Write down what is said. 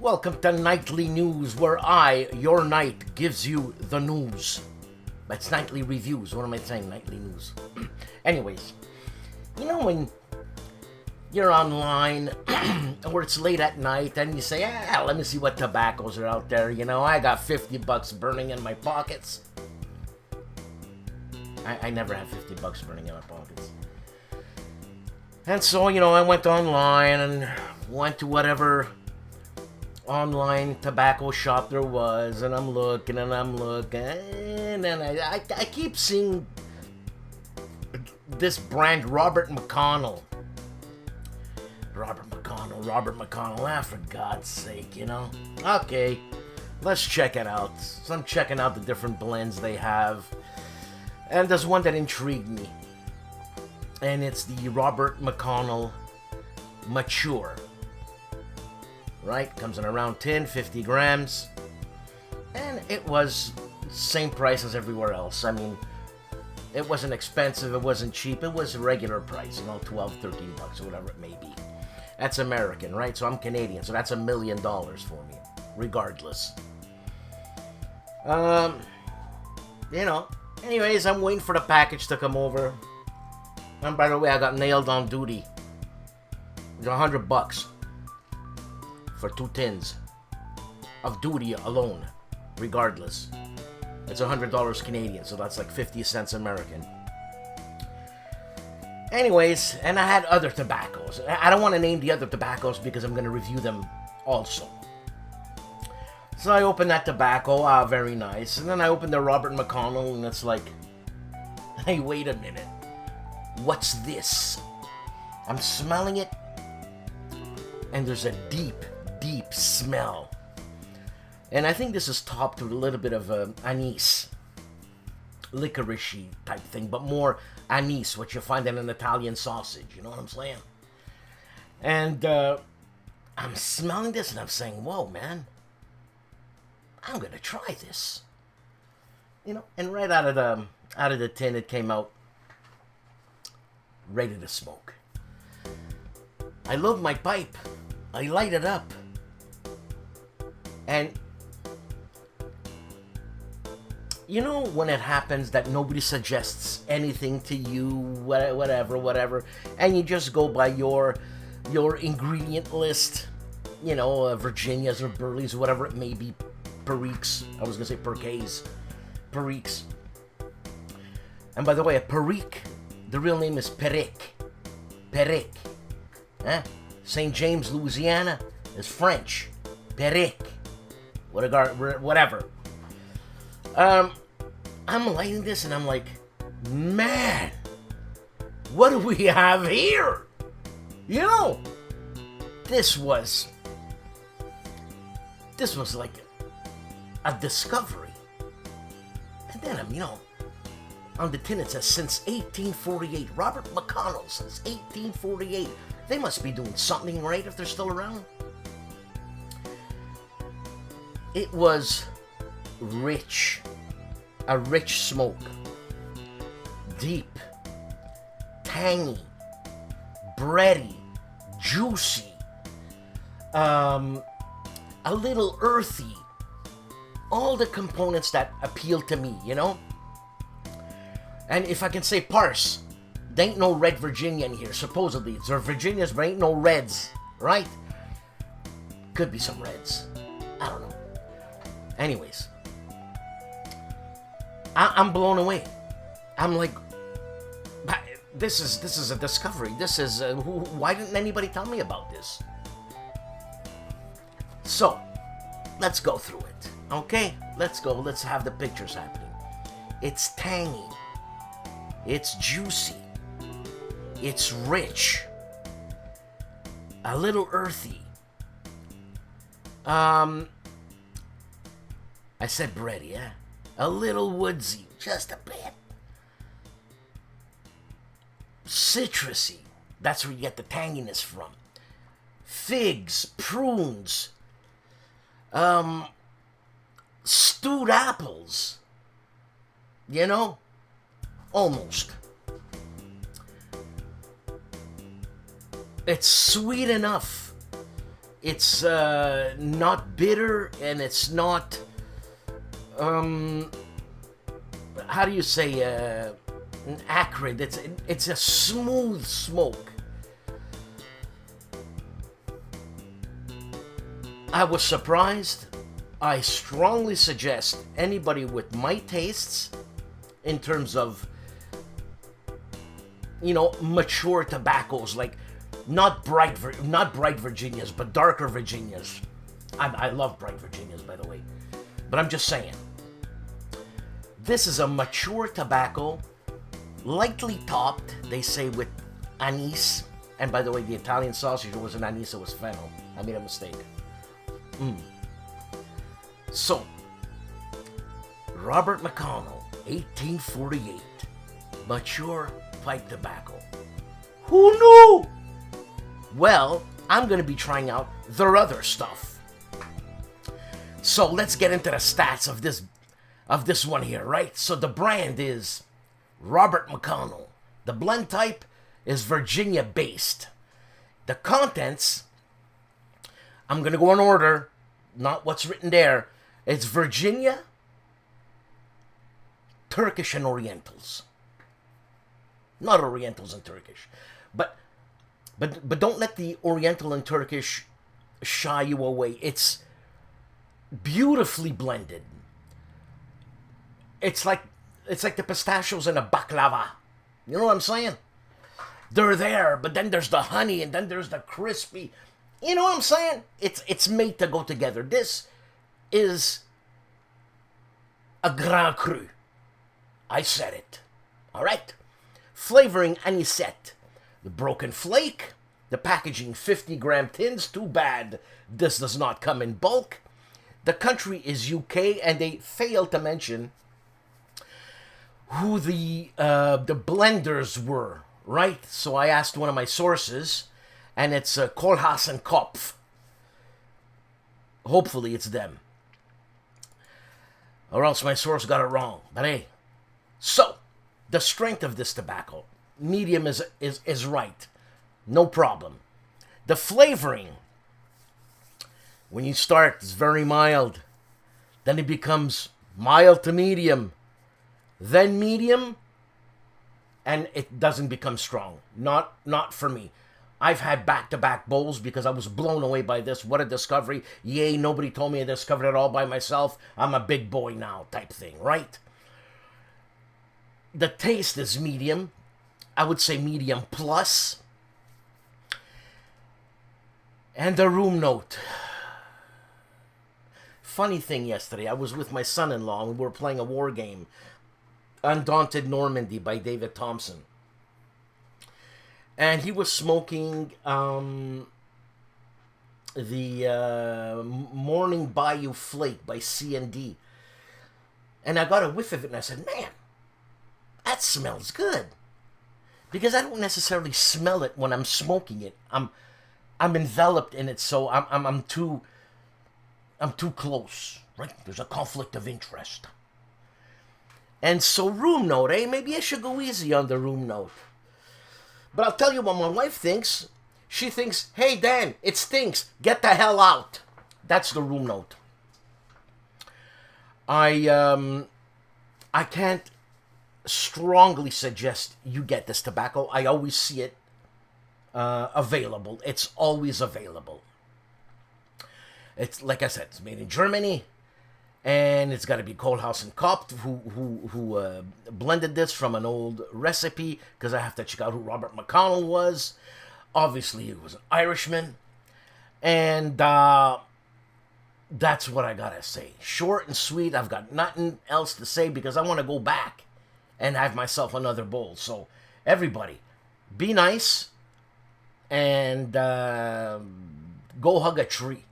Welcome to Nightly News, where I, your knight, gives you the news. That's nightly reviews. What am I saying? Nightly news. Anyways, you know when you're online or it's late at night and you say, let me see what tobaccos are out there. You know, I got $50 burning in my pockets. I never have $50 burning in my pockets. And so, you know, I went online and went to whatever online tobacco shop there was, and I'm looking, and I keep seeing this brand, Robert Macconnell. Robert Macconnell, for God's sake, you know? Okay, let's check it out. So I'm checking out the different blends they have, and there's one that intrigued me, and it's the Robert Macconnell Mature. Right, comes in around 50 grams, and it was same price as everywhere else. I mean, it wasn't expensive, it wasn't cheap, it was a regular price, you know, $12, $13, or whatever it may be. That's American, right? So I'm Canadian, so that's $1 million for me, regardless. You know, anyways, I'm waiting for the package to come over. And by the way, I got nailed on duty. It's $100 for 2 tins of duty alone, regardless. It's $100 Canadian, so that's like 50 cents American. Anyways, and I had other tobaccos. I don't want to name the other tobaccos because I'm going to review them also. So I opened that tobacco, very nice. And then I opened the Robert Macconnell, and it's like, hey, wait a minute. What's this? I'm smelling it, and there's a deep smell. And I think this is topped with a little bit of anise, licorice type thing, but more anise, what you find in an Italian sausage, you know what I'm saying? And I'm smelling this and I'm saying, whoa, man, I'm gonna try this, you know. And right out of the tin, it came out ready to smoke. I love my pipe. I light it up. And you know when it happens that nobody suggests anything to you, whatever, and you just go by your ingredient list, you know, Virginias or Burleys, whatever it may be, Periques. I was gonna say Perquets, Periques. And by the way, a Perique, the real name is Perique. Huh? St. James, Louisiana is French. Perique. Whatever. I'm lighting this and I'm like, man, what do we have here? You know, this was like a discovery. And then you know, on the tin it says since 1848. Robert Macconnell since 1848. They must be doing something right if they're still around. It was rich. A rich smoke. Deep. Tangy. Bready. Juicy. A little earthy. All the components that appeal to me, you know? And if I can say parse, there ain't no red Virginia in here, supposedly. There are Virginias, but ain't no reds, right? Could be some reds. I don't know. Anyways, I'm blown away. I'm like, this is a discovery. This is why didn't anybody tell me about this? So, let's go through it. Okay, let's go. Let's have the pictures happening. It's tangy. It's juicy. It's rich. A little earthy. I said bready, yeah? A little woodsy, just a bit. Citrusy, that's where you get the tanginess from. Figs, prunes, stewed apples. You know? Almost. It's sweet enough It's not bitter, and it's not, how do you say, acrid. It's a smooth smoke. I was surprised. I strongly suggest anybody with my tastes, in terms of, mature tobaccos, like not bright Virginias, but darker Virginias. I love bright Virginias, by the way, but I'm just saying, this is a mature tobacco, lightly topped, they say, with anise. And by the way, the Italian sausage wasn't anise, it was fennel. I made a mistake. So, Robert Macconnell, 1848, mature pipe tobacco. Who knew? Well, I'm going to be trying out their other stuff. So let's get into the stats of this one here, right? So the brand is Robert Macconnell. The blend type is Virginia based. The contents, I'm going to go in order, not what's written there. It's Virginia, Turkish, and Orientals. Not Orientals and Turkish. But don't let the Oriental and Turkish shy you away. It's beautifully blended. It's like the pistachios in a baklava. You know what I'm saying? They're there, but then there's the honey, and then there's the crispy. You know what I'm saying? It's made to go together. This is a Grand Cru. I said it. All right. Flavoring anisette. The broken flake. The packaging 50-gram tins. Too bad this does not come in bulk. The country is UK, and they fail to mention who the blenders were, right? So I asked one of my sources, and it's Kohlhaas and Kopf. Hopefully it's them. Or else my source got it wrong. But hey. So, the strength of this tobacco. Medium is right. No problem. The flavoring. When you start, it's very mild. Then it becomes mild to medium. Then medium. And it doesn't become strong. Not for me. I've had back-to-back bowls because I was blown away by this. What a discovery. Yay, nobody told me I discovered it all by myself. I'm a big boy now type thing, right? The taste is medium. I would say medium plus. And the room note. Funny thing yesterday, I was with my son-in-law and we were playing a war game. Undaunted Normandy by David Thompson. And he was smoking the Morning Bayou Flake by C&D. And I got a whiff of it and I said, man, that smells good. Because I don't necessarily smell it when I'm smoking it. I'm enveloped in it, so I'm too close, right? There's a conflict of interest. And so room note, maybe I should go easy on the room note. But I'll tell you what my wife thinks. She thinks, hey, Dan, it stinks. Get the hell out. That's the room note. I can't strongly suggest you get this tobacco. I always see it available. It's always available. It's, like I said, it's made in Germany. And it's got to be Kohlhaas and Kopf, who blended this from an old recipe, because I have to check out who Robert Macconnell was. Obviously, he was an Irishman. And that's what I got to say. Short and sweet. I've got nothing else to say because I want to go back and have myself another bowl. So, everybody, be nice and go hug a tree.